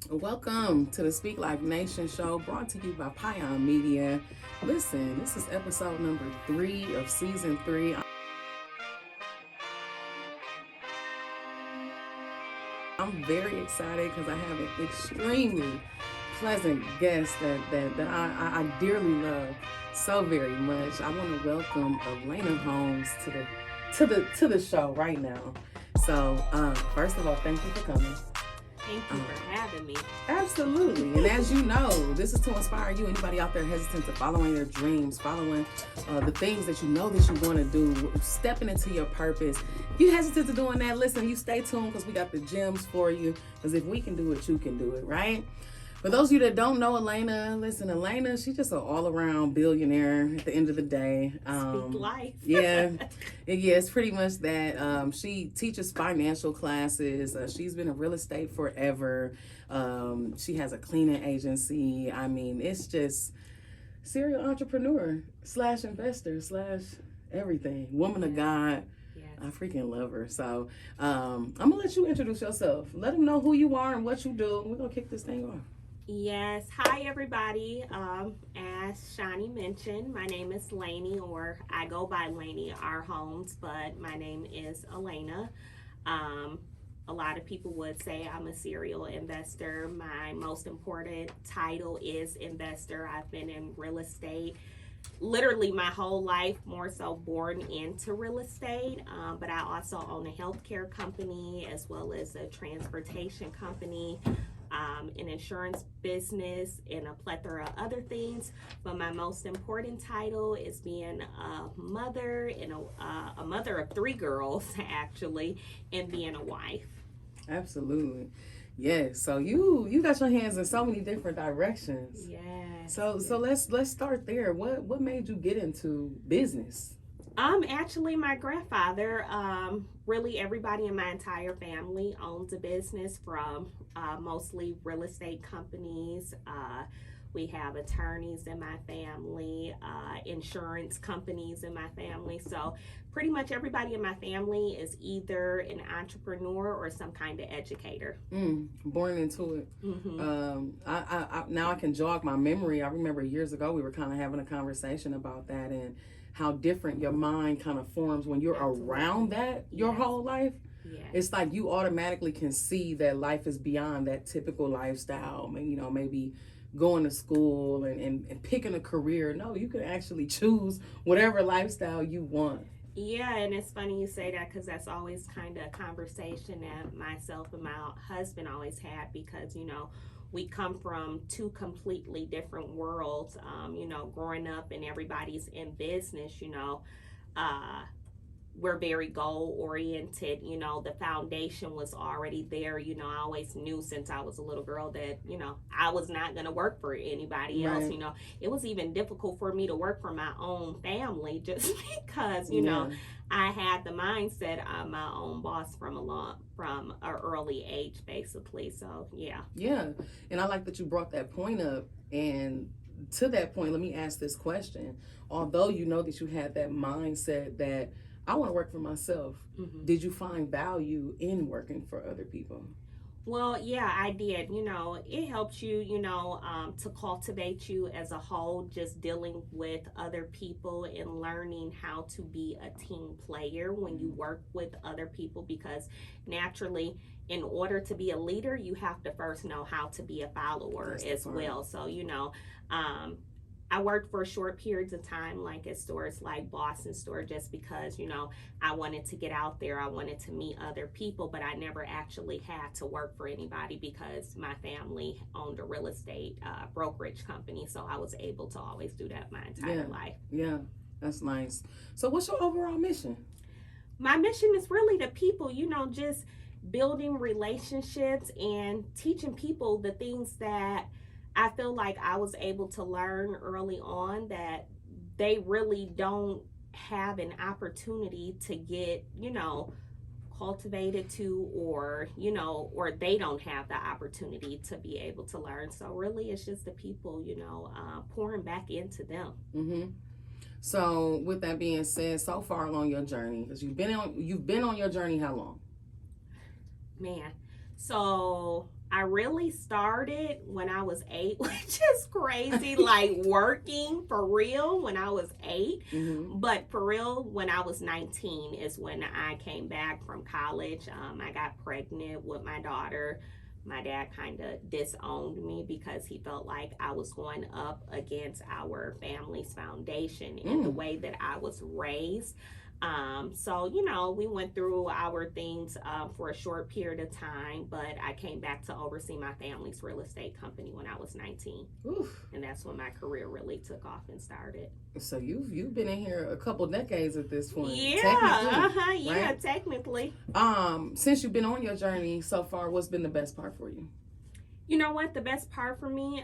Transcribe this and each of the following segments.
Welcome to the SpeakLife Nation Show, brought to you by P.Y.O.N Media. Listen, this is episode number 3 of season 3. I'm very excited because I have an extremely pleasant guest that I dearly love so very much. I want to welcome Lanie Holmes to the show right now. So first of all, thank you for coming. Thank you for having me. Absolutely. And as you know, this is to inspire you, anybody out there hesitant to following their dreams, following the things that you know that you want to do, stepping into your purpose. If you hesitant to doing that, listen, you stay tuned because we got the gems for you. Because if we can do it, you can do it, right? For those of you that don't know Elena, listen, Elena, she's just an all-around billionaire at the end of the day. Speak life. Yeah, it's pretty much that. She teaches financial classes. She's been in real estate forever. She has a cleaning agency. I mean, it's just serial entrepreneur / investor / everything. Woman of God. Yes. I freaking love her. So I'm going to let you introduce yourself. Let them know who you are and what you do. We're going to kick this thing off. Yes. Hi, everybody. As Shawnee mentioned, my name is Lanie, or I go by Lanie Holmes, but my name is Elena. A lot of people would say I'm a serial investor. My most important title is investor. I've been in real estate literally my whole life, more so born into real estate, but I also own a healthcare company as well as a transportation company, an insurance business, and a plethora of other things. But my most important title is being a mother and a mother of 3 girls actually, and being a wife. Absolutely. Yes. So you got your hands in so many different directions. Yes. So let's start there. What made you get into business? Actually, my grandfather, really everybody in my entire family owns a business, from mostly real estate companies. We have attorneys in my family, insurance companies in my family. So pretty much everybody in my family is either an entrepreneur or some kind of educator. Born into it. Mm-hmm. I now I can jog my memory. I remember years ago we were kind of having a conversation about that and how different your mind kind of forms when you're around that your whole life. Yeah. It's like you automatically can see that life is beyond that typical lifestyle. Maybe going to school and picking a career. No, you can actually choose whatever lifestyle you want. Yeah, and it's funny you say that, because that's always kind of a conversation that myself and my husband always had, because, we come from 2 completely different worlds. Growing up and everybody's in business, we're very goal oriented. The foundation was already there. I always knew since I was a little girl that, I was not going to work for anybody else. Right. It was even difficult for me to work for my own family, just because, Yeah. I had the mindset I'm my own boss from an early age, basically. So, yeah. Yeah. And I like that you brought that point up. And to that point, let me ask this question. Although you know that you had that mindset that I want to work for myself, Mm-hmm. did you find value in working for other people? Well, yeah, I did. It helps you, to cultivate you as a whole, just dealing with other people and learning how to be a team player when you work with other people, because naturally, in order to be a leader, you have to first know how to be a follower as well. So, I worked for short periods of time, like at stores like Boston Store, just because, I wanted to get out there. I wanted to meet other people, but I never actually had to work for anybody because my family owned a real estate brokerage company. So I was able to always do that my entire life. Yeah, that's nice. So what's your overall mission? My mission is really the people, just building relationships and teaching people the things that I feel like I was able to learn early on, that they really don't have an opportunity to get, cultivated to, or they don't have the opportunity to be able to learn. So really it's just the people, pouring back into them. Mm-hmm. So with that being said, so far along your journey, because you've been on your journey how long? Man, so I really started when I was 8, which is crazy, like working for real when I was 8. Mm-hmm. But for real, when I was 19 is when I came back from college. I got pregnant with my daughter. My dad kind of disowned me because he felt like I was going up against our family's foundation in the way that I was raised. So, you know, we went through our things for a short period of time, but I came back to oversee my family's real estate company when I was 19. Oof. And that's when my career really took off and started. So you've been in here a couple decades at this point. Yeah, technically. Since you've been on your journey so far, what's been the best part for you? You know what? The best part for me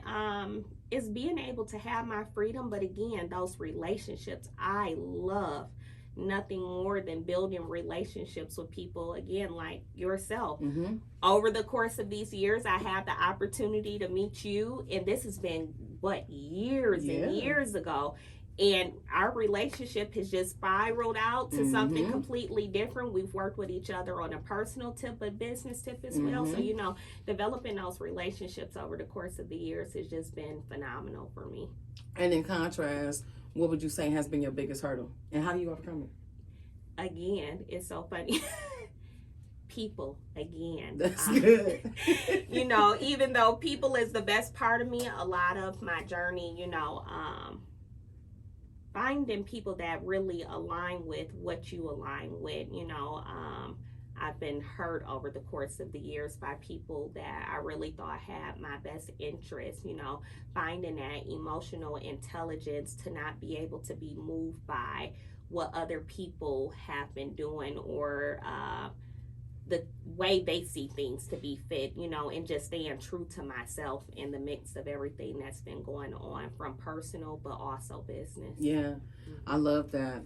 is being able to have my freedom. But again, those relationships, I love nothing more than building relationships with people, again, like yourself. Mm-hmm. Over the course of these years, I had the opportunity to meet you, and this has been years and years ago, and our relationship has just spiraled out to something completely different. We've worked with each other on a personal tip, but business tip as well. So, you know, developing those relationships over the course of the years has just been phenomenal for me. And in contrast, what would you say has been your biggest hurdle, and how do you overcome it? Again, it's so funny. People, again. That's good. You know, even though people is the best part of me, a lot of my journey, you know, finding people that really align with what you align with, you know, I've been hurt over the course of the years by people that I really thought had my best interest, you know, finding that emotional intelligence to not be able to be moved by what other people have been doing or the way they see things to be fit, you know, and just staying true to myself in the mix of everything that's been going on from personal but also business. Yeah, I love that.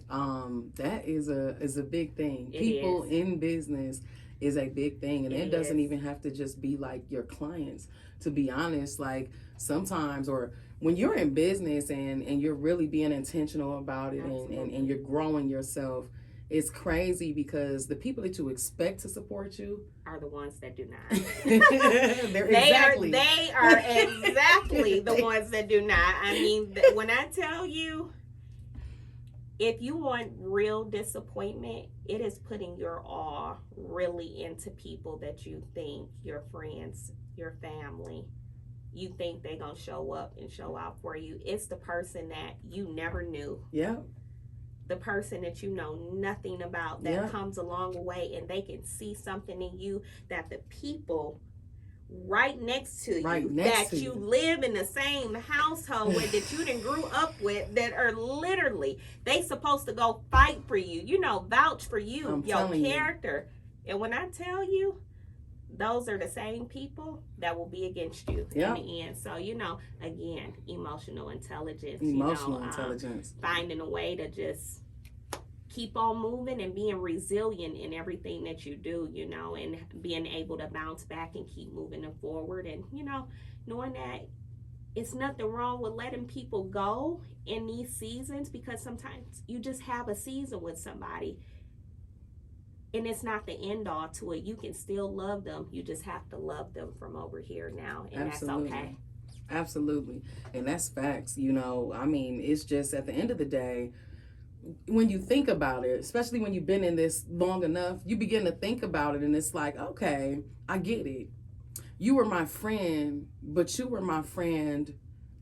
That is a big thing. People in business is a big thing, and it doesn't even have to just be like your clients. To be honest, like sometimes, or when you're in business and you're really being intentional about it and you're growing yourself, it's crazy because the people that you expect to support you are the ones that do not. They are exactly the ones that do not. I mean, when I tell you, if you want real disappointment, it is putting your all really into people that you think, your friends, your family, you think they're going to show up and show out for you. It's the person that you never knew. Yeah. The person that you know nothing about that comes along the way, and they can see something in you that the people right next to you live in the same household with, that you didn't grew up with, that are literally, they supposed to go fight for you, you know, vouch for you, your character. And when I tell you, those are the same people that will be against you in the end. So, you know, again, emotional intelligence. Intelligence. Finding a way to just keep on moving and being resilient in everything that you do, you know, and being able to bounce back and keep moving them forward. And, you know, knowing that it's nothing wrong with letting people go in these seasons, because sometimes you just have a season with somebody. And it's not the end all to it. You can still love them. You just have to love them from over here now. And Absolutely. That's okay. Absolutely. And that's facts. You know, I mean, it's just at the end of the day, when you think about it, especially when you've been in this long enough, you begin to think about it and it's like, okay, I get it. You were my friend, but you were my friend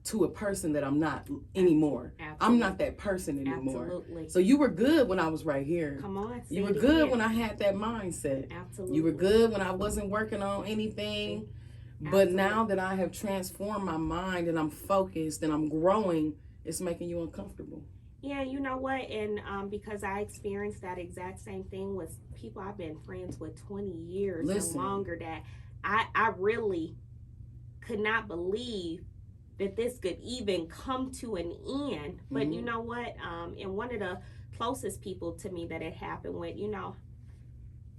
to a person that I'm not anymore. Absolutely. I'm not that person anymore. Absolutely. So you were good when I was right here. Come on. You were good when I had that mindset. Absolutely. You were good when I wasn't working on anything. But now that I have transformed my mind and I'm focused and I'm growing, it's making you uncomfortable. Yeah, you know what? And because I experienced that exact same thing with people I've been friends with 20 years and longer, that I really could not believe that this could even come to an end. But you know what? And one of the closest people to me that it happened with, you know,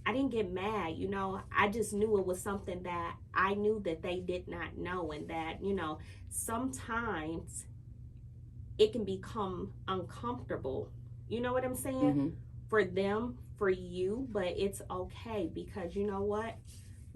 I didn't get mad, you know, I just knew it was something that I knew that they did not know, and that, you know, sometimes it can become uncomfortable. You know what I'm saying? For them, for you, but it's okay, because you know what?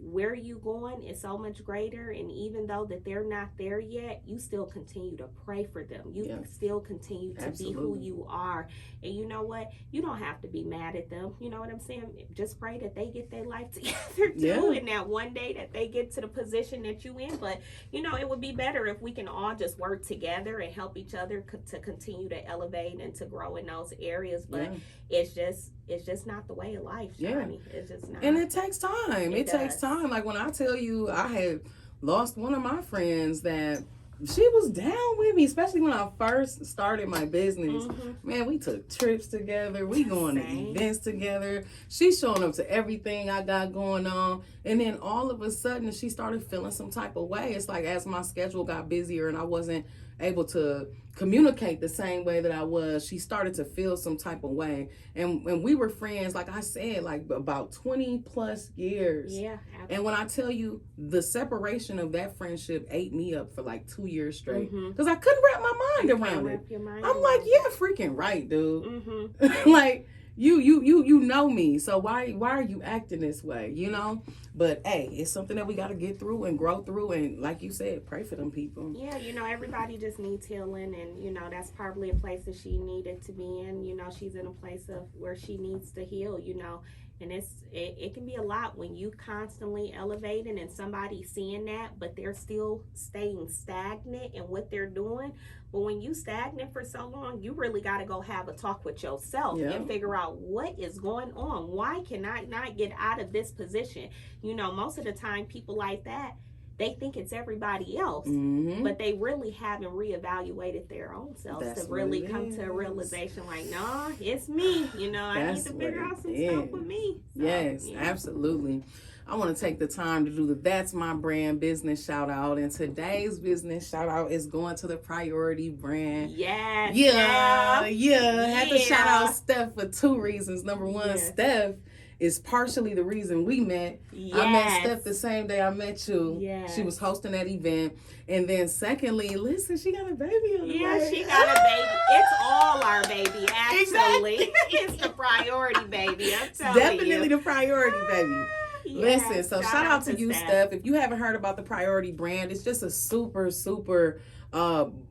where you going is so much greater, and even though that they're not there yet, you still continue to pray for them. You still continue to be who you are. And you know what? You don't have to be mad at them. You know what I'm saying? Just pray that they get their life together too, and that one day that they get to the position that you in. But you know, it would be better if we can all just work together and help each other to continue to elevate and to grow in those areas. But it's just not the way of life, Shani. It's just not. And it takes time. It takes time. Like when I tell you, I had lost one of my friends that she was down with me, especially when I first started my business. Man, we took trips together. We going to events together. She's showing up to everything I got going on. And then all of a sudden, she started feeling some type of way. It's like as my schedule got busier and I wasn't able to communicate the same way that I was, she started to feel some type of way. And we were friends, like I said, like about 20 plus years. Yeah, absolutely. And when I tell you, the separation of that friendship ate me up for like 2 years straight. Because I couldn't wrap my mind around it. I'm like, yeah, freaking right, dude. Like, you know me, so why are you acting this way, you know? But hey, it's something that we got to get through and grow through, and like you said, pray for them people. Yeah, you know, everybody just needs healing, and you know, that's probably a place that she needed to be in. You know, she's in a place of where she needs to heal, you know. And it can be a lot when you constantly elevating and somebody seeing that, but they're still staying stagnant in what they're doing. But when you stagnant for so long, you really got to go have a talk with yourself and figure out what is going on. Why can I not get out of this position? You know, most of the time people like that, they think it's everybody else, but they really haven't reevaluated their own selves to really come to a realization like, nah, it's me. You know, I need to figure out some stuff with me. So, yes, absolutely. I want to take the time to do the That's My Brand business shout out. And today's business shout out is going to the Priority brand. Yes. Yeah. I had to shout out Steph for 2 reasons. Number one, Steph is partially the reason we met. I met Steph the same day I met you. She was hosting that event. And then secondly, listen, she got a baby on the way. She got a baby. It's all our baby, actually. Exactly. It's the Priority baby. I'm telling Definitely you. the Priority baby. Listen, so shout out to you, Steph. If you haven't heard about the Priority brand, it's just a super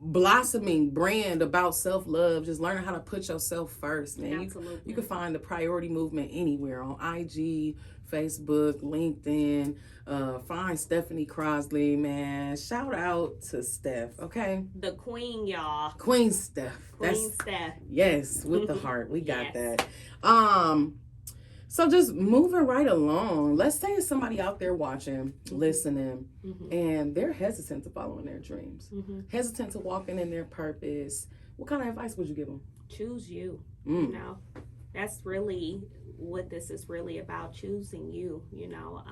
blossoming brand about self-love, just learning how to put yourself first, man. You can find the Priority movement anywhere on IG, Facebook, LinkedIn. Find Stephanie Crosley, man. Shout out to Steph, okay? The queen, y'all. Queen Steph. Steph. Yes, with the heart. We got that. So just moving right along, let's say it's somebody out there watching, listening, and they're hesitant to following their dreams, hesitant to walking in their purpose. What kind of advice would you give them? Choose you. You know, that's really what this is really about, choosing you, you know.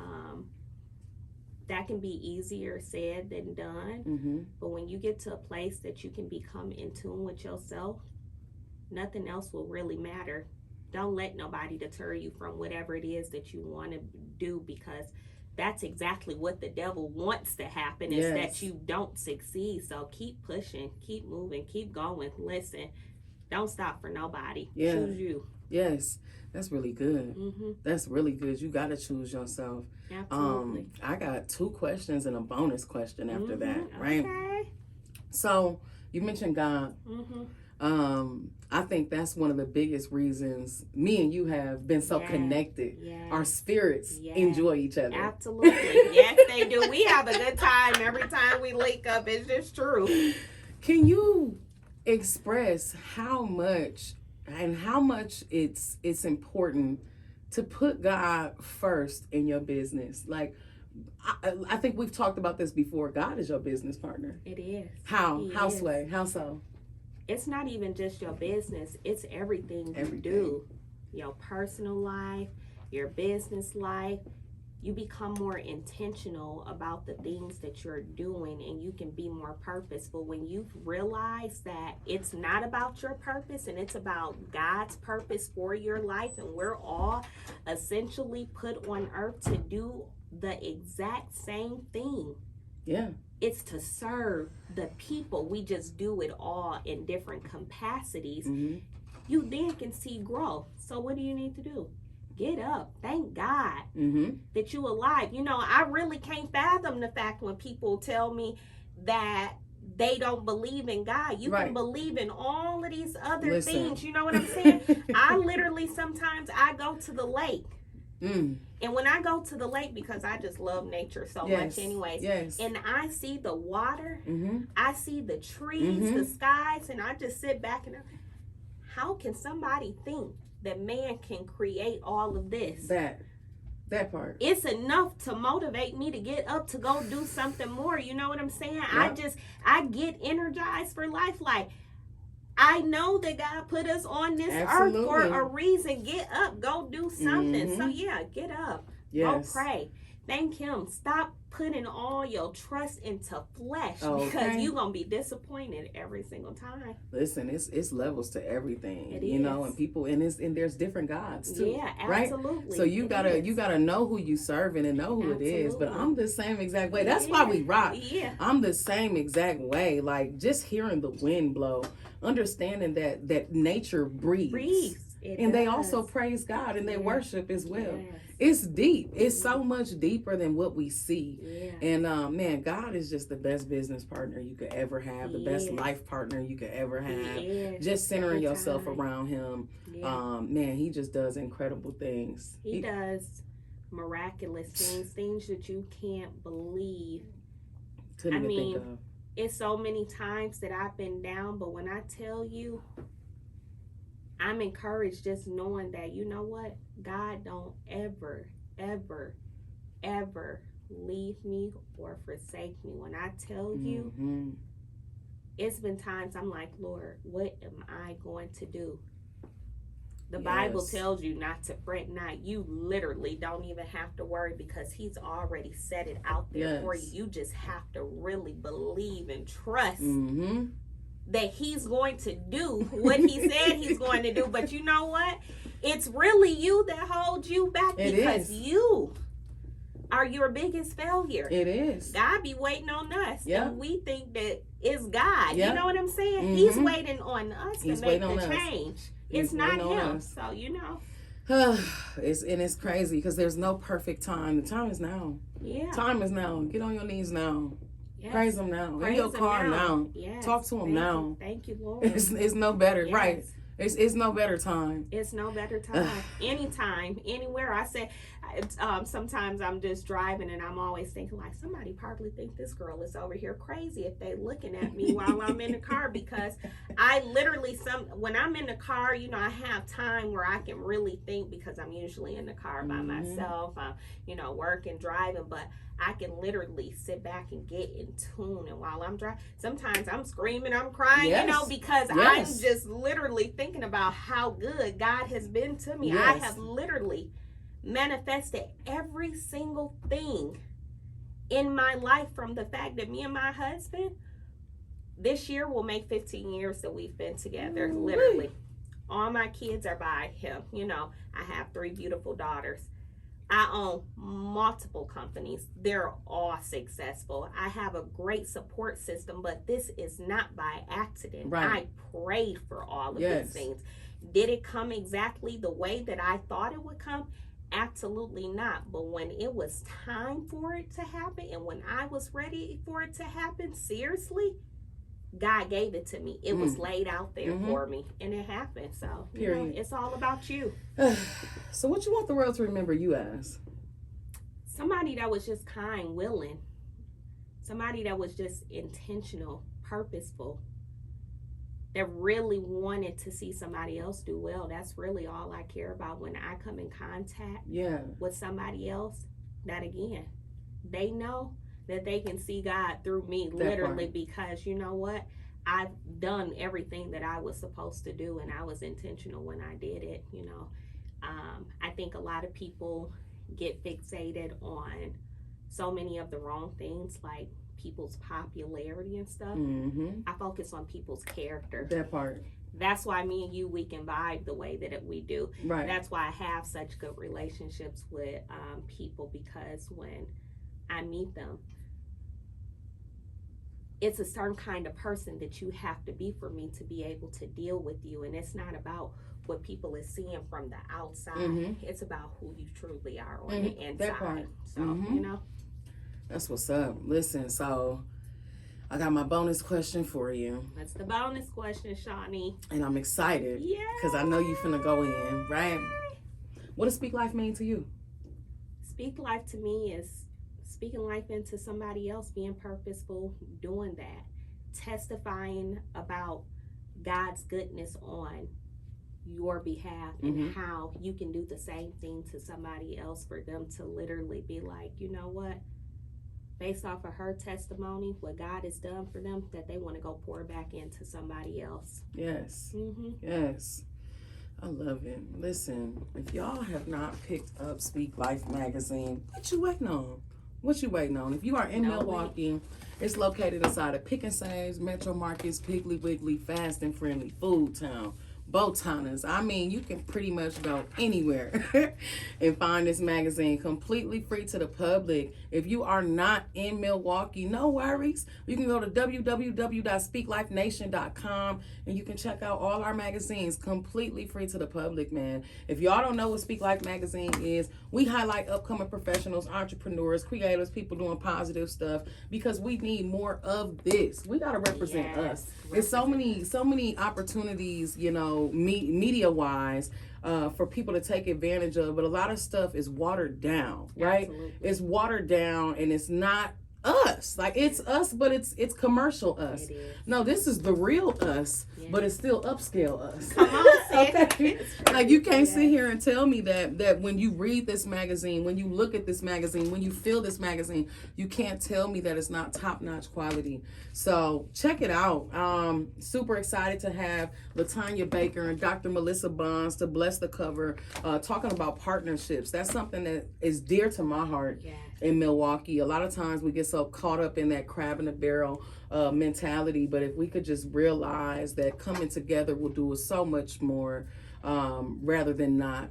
That can be easier said than done, but when you get to a place that you can become in tune with yourself, nothing else will really matter. Don't let nobody deter you from whatever it is that you want to do, because that's exactly what the devil wants to happen, is that you don't succeed. So keep pushing, keep moving, keep going. Listen, don't stop for nobody. Choose you. Yes, that's really good. That's really good. You got to choose yourself. Absolutely. I got 2 questions and a bonus question after that, right? Okay. So you mentioned God. I think that's one of the biggest reasons me and you have been so connected. Our spirits enjoy each other. Absolutely. Yes, they do. We have a good time every time we link up. It's just true. Can you express how much it's important to put God first in your business? Like, I think we've talked about this before. God is your business partner. It is. How? How so? It's not even just your business. It's everything you do. Your personal life, your business life. You become more intentional about the things that you're doing, and you can be more purposeful when you realize that it's not about your purpose and it's about God's purpose for your life. And we're all essentially put on earth to do the exact same thing. Yeah. It's to serve the people. We just do it all in different capacities. You then can see growth. So what do you need to do? get up. Thank God Mm-hmm. that you alive. You know, I really can't fathom the fact when people tell me that they don't believe in God. You can believe in all of these other things. You know what I'm saying? I literally, sometimes I go to the lake. And when I go to the lake, because I just love nature so much anyways, and I see the water, I see the trees, the skies, and I just sit back and how can somebody think that man can create all of this? That part. It's enough to motivate me to get up to go do something more. You know what I'm saying? Yep. I get energized for life. Like, I know that God put us on this earth for a reason. Get up, go do something. So yeah, get up, go pray, thank Him. Stop putting all your trust into flesh because you're gonna be disappointed every single time. Listen, it's levels to everything, you know, and people and there's different gods too. Yeah, absolutely. Right? So you gotta know who you serving and know who it is. But I'm the same exact way. That's why we rock. Yeah, I'm the same exact way. Like just hearing the wind blow, understanding that nature breathes. And they also praise God and they worship as well. Yes. It's deep. It's so much deeper than what we see. Yeah. And man, God is just the best business partner you could ever have, the best life partner you could ever have. Just centering yourself around Him. Man, He just does incredible things. He does miraculous things that you can't believe. Couldn't even think of. It's so many times that I've been down, but when I tell you, I'm encouraged just knowing that, you know what? God don't ever, ever, ever leave me or forsake me. When I tell you, it's been times I'm like, Lord, what am I going to do? The Bible tells you not to fret not. You literally don't even have to worry because He's already set it out there for you. You just have to really believe and trust that He's going to do what He said He's going to do. But you know what? It's really you that holds you back because you are your biggest failure. It is. God be waiting on us. And we think that it's God. You know what I'm saying? He's waiting on us to make the change. It's not Him. So, you know. It's crazy because there's no perfect time. The time is now. Yeah. Time is now. Get on your knees now. Yes. Praise Him now. In your car now. Yes. Talk to Him now. Thank you, Lord. It's no better, right? It's no better time. It's no better time. Anytime, anywhere. I say, sometimes I'm just driving and I'm always thinking like somebody probably think this girl is over here crazy if they looking at me while I'm in the car, because I literally when I'm in the car, you know, I have time where I can really think because I'm usually in the car by myself, you know, working, driving, but I can literally sit back and get in tune. And while I'm driving, sometimes I'm screaming, I'm crying, you know, because I'm just literally thinking about how good God has been to me. I have literally manifested every single thing in my life, from the fact that me and my husband, this year will make 15 years that we've been together. Literally. All my kids are by him. You know, I have 3 beautiful daughters. I own multiple companies. They're all successful. I have a great support system, but this is not by accident. I prayed for all of these things. Did it come exactly the way that I thought it would come? Absolutely not. But when it was time for it to happen and when I was ready for it to happen, seriously, God gave it to me. It was laid out there for me, and it happened. So, you know, it's all about you. So what you want the world to remember you as? Somebody that was just kind, willing. Somebody that was just intentional, purposeful. That really wanted to see somebody else do well. That's really all I care about when I come in contact with somebody else. That again, they know that they can see God through me, literally, because you know what? I've done everything that I was supposed to do, and I was intentional when I did it, you know. I think a lot of people get fixated on so many of the wrong things, like people's popularity and stuff. I focus on people's character. That part. That's why me and you, we can vibe the way that we do. Right. That's why I have such good relationships with people, because when I meet them, it's a certain kind of person that you have to be for me to be able to deal with you. And it's not about what people is seeing from the outside. Mm-hmm. It's about who you truly are on Mm-hmm. the inside. That part. So, Mm-hmm. you know. That's what's up. Listen, so I got my bonus question for you. That's the bonus question, Shawnee. And I'm excited. Yeah. Because I know you finna go in, right? What does Speak Life mean to you? Speak life to me is speaking life into somebody else, being purposeful, doing that, testifying about God's goodness on your behalf, and how you can do the same thing to somebody else, for them to literally be like, you know what, based off of her testimony, what God has done for them, that they want to go pour back into somebody else. Yes. Yes. I love it. Listen, if y'all have not picked up Speak Life magazine, what you waiting on? What you waiting on? If you are in Milwaukee, it's located inside of Pick and Saves, Metro Markets, Piggly Wiggly, Fast and Friendly, Food Town, Botanas. I mean, you can pretty much go anywhere and find this magazine completely free to the public. If you are not in Milwaukee, no worries. You can go to www.speaklifenation.com and you can check out all our magazines completely free to the public, man. If y'all don't know what Speak Life magazine is, we highlight upcoming professionals, entrepreneurs, creators, people doing positive stuff, because we need more of this. We got to represent us. There's so many opportunities, you know, media wise, for people to take advantage of, but a lot of stuff is watered down, right? Absolutely. It's watered down, and it's not us. Like, it's us, but it's commercial us. It is. No, this is the real us, but it's still upscale us. Come on, Okay? Like, you can't sit here and tell me that when you read this magazine, when you look at this magazine, when you feel this magazine, you can't tell me that it's not top-notch quality. So check it out. Super excited to have LaTanya Baker and Dr. Melissa Bonds to bless the cover, talking about partnerships. That's something that is dear to my heart. Yeah. In Milwaukee, a lot of times we get so caught up in that crab in the barrel mentality, but if we could just realize that coming together will do so much more, rather than not.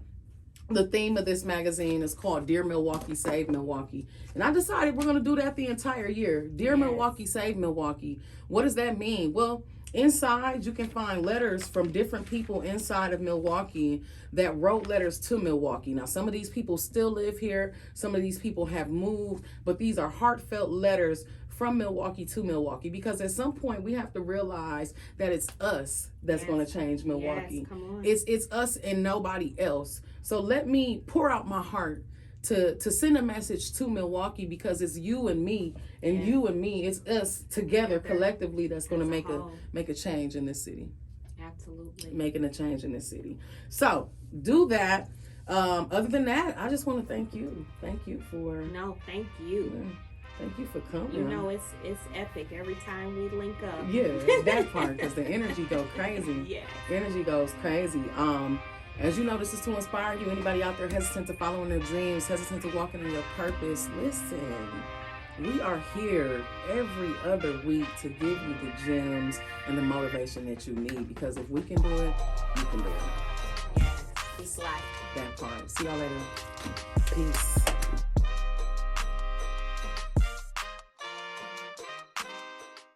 The theme of this magazine is called Dear Milwaukee, Save Milwaukee. And I decided we're going to do that the entire year. Dear Milwaukee, Save Milwaukee. What does that mean? Well, inside you can find letters from different people inside of Milwaukee that wrote letters to Milwaukee. Now, some of these people still live here. Some of these people have moved, but these are heartfelt letters from Milwaukee to Milwaukee, because at some point we have to realize that it's us that's going to change Milwaukee. Yes, come on. It's us and nobody else. So let me pour out my heart to send a message to Milwaukee, because it's you and me, and you and me. It's us together collectively that's going to make a change in this city. Absolutely. Making a change in this city. So do that. Other than that, I just want to thank you. Thank you for. No, thank you. Thank you for coming. You know, it's epic every time we link up. Yeah, that part, because the energy goes crazy. Yeah. Energy goes crazy. As you know, this is to inspire you. Anybody out there hesitant to following their dreams, hesitant to walking in your purpose, listen. We are here every other week to give you the gems and the motivation that you need, because if we can do it, you can do it. Peace life. That part. See y'all later. Peace.